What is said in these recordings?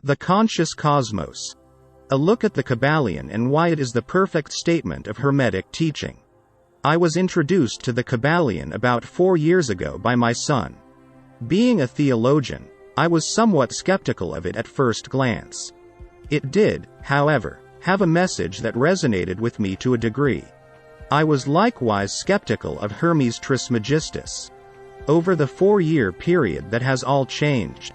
The Conscious Cosmos. A look at the Kybalion and why it is the perfect statement of Hermetic teaching. I was introduced to the Kybalion about 4 years ago by my son. Being a theologian, I was somewhat skeptical of it at first glance. It did, however, have a message that resonated with me to a degree. I was likewise skeptical of Hermes Trismegistus. Over the 4-year period that has all changed.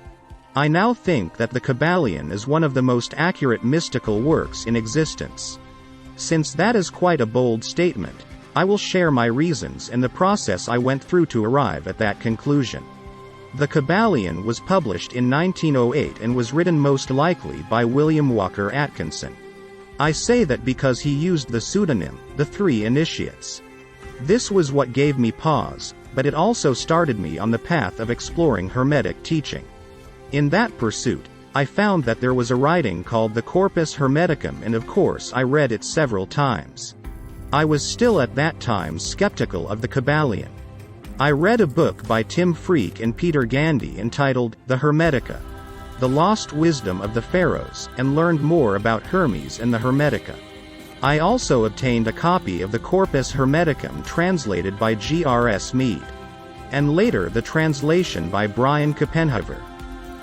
I now think that the Kybalion is one of the most accurate mystical works in existence. Since that is quite a bold statement, I will share my reasons and the process I went through to arrive at that conclusion. The Kybalion was published in 1908 and was written most likely by William Walker Atkinson. I say that because he used the pseudonym, the Three Initiates. This was what gave me pause, but it also started me on the path of exploring Hermetic teaching. In that pursuit, I found that there was a writing called the Corpus Hermeticum, and of course I read it several times. I was still at that time skeptical of the Kybalion. I read a book by Tim Freke and Peter Gandy entitled The Hermetica, The Lost Wisdom of the Pharaohs, and learned more about Hermes and the Hermetica. I also obtained a copy of the Corpus Hermeticum translated by G.R.S. Mead, and later the translation by Brian Koppenhover.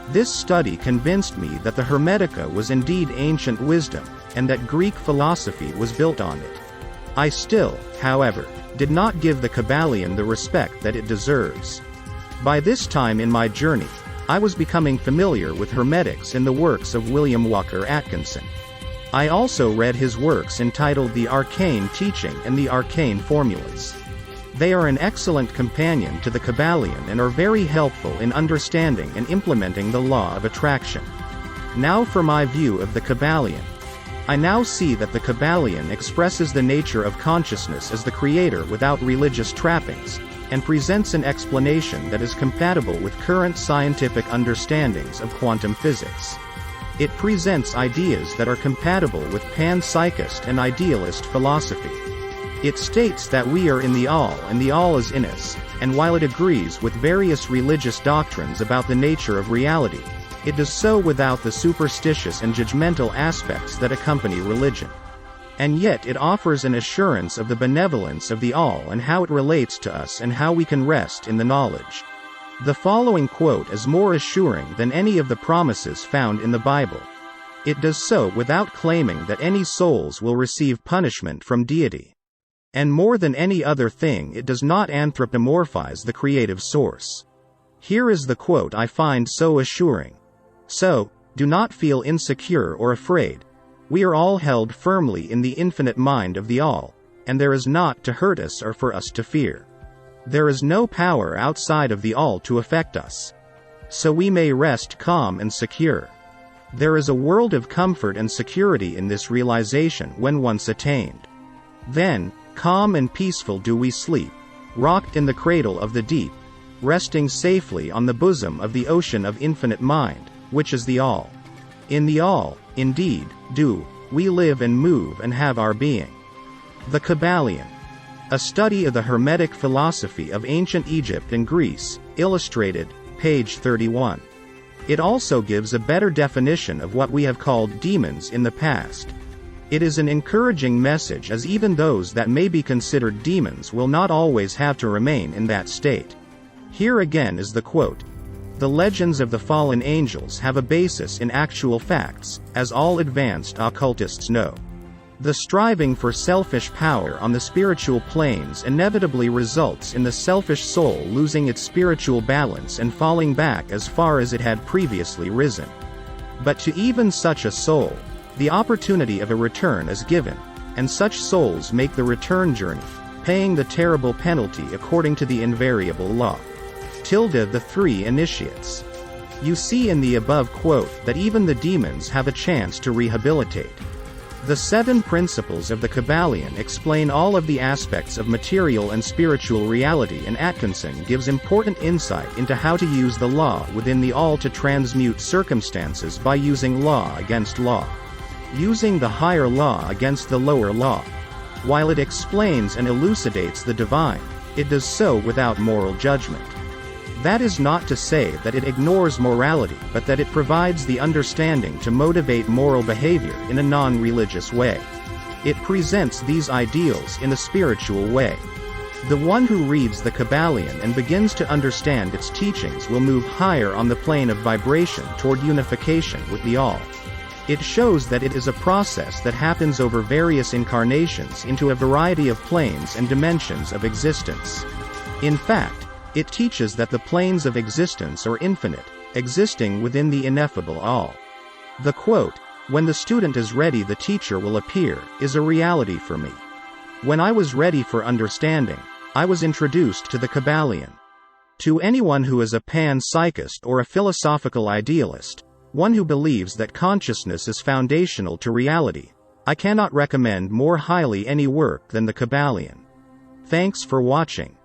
This study convinced me that the Hermetica was indeed ancient wisdom, and that Greek philosophy was built on it. I still, however, did not give the Kybalion the respect that it deserves. By this time in my journey, I was becoming familiar with Hermetics in the works of William Walker Atkinson. I also read his works entitled The Arcane Teaching and The Arcane Formulas. They are an excellent companion to the Kybalion and are very helpful in understanding and implementing the law of attraction. Now for my view of the Kybalion. I now see that the Kybalion expresses the nature of consciousness as the creator without religious trappings, and presents an explanation that is compatible with current scientific understandings of quantum physics. It presents ideas that are compatible with panpsychist and idealist philosophy. It states that we are in the all and the all is in us, and while it agrees with various religious doctrines about the nature of reality, it does so without the superstitious and judgmental aspects that accompany religion. And yet it offers an assurance of the benevolence of the all and how it relates to us and how we can rest in the knowledge. The following quote is more assuring than any of the promises found in the Bible. It does so without claiming that any souls will receive punishment from deity. And more than any other thing, it does not anthropomorphize the creative source. Here is the quote I find so assuring. So, do not feel insecure or afraid. We are all held firmly in the infinite mind of the all, and there is naught to hurt us or for us to fear. There is no power outside of the all to affect us. So we may rest calm and secure. There is a world of comfort and security in this realization when once attained. Then, calm and peaceful do we sleep, rocked in the cradle of the deep, resting safely on the bosom of the ocean of infinite mind, which is the all. In the all, indeed, do we live and move and have our being. The Kybalion. A study of the Hermetic philosophy of ancient Egypt and Greece, illustrated, page 31. It also gives a better definition of what we have called demons in the past. It is an encouraging message, as even those that may be considered demons will not always have to remain in that state. Here again is the quote. The legends of the fallen angels have a basis in actual facts, as all advanced occultists know. The striving for selfish power on the spiritual planes inevitably results in the selfish soul losing its spiritual balance and falling back as far as it had previously risen. But to even such a soul, the opportunity of a return is given, and such souls make the return journey, paying the terrible penalty according to the invariable law. The Three Initiates. You see in the above quote that even the demons have a chance to rehabilitate. The 7 principles of the Kybalion explain all of the aspects of material and spiritual reality, and Atkinson gives important insight into how to use the law within the all to transmute circumstances by using law against law. Using the higher law against the lower law. While it explains and elucidates the divine, it does so without moral judgment. That is not to say that it ignores morality, but that it provides the understanding to motivate moral behavior in a non-religious way. It presents these ideals in a spiritual way. The one who reads the Kybalion and begins to understand its teachings will move higher on the plane of vibration toward unification with the All. It shows that it is a process that happens over various incarnations into a variety of planes and dimensions of existence. In fact, it teaches that the planes of existence are infinite, existing within the ineffable All. The quote, "When the student is ready the teacher will appear," is a reality for me. When I was ready for understanding, I was introduced to the Kybalion. To anyone who is a panpsychist or a philosophical idealist, one who believes that consciousness is foundational to reality, I cannot recommend more highly any work than the Kybalion. Thanks for watching.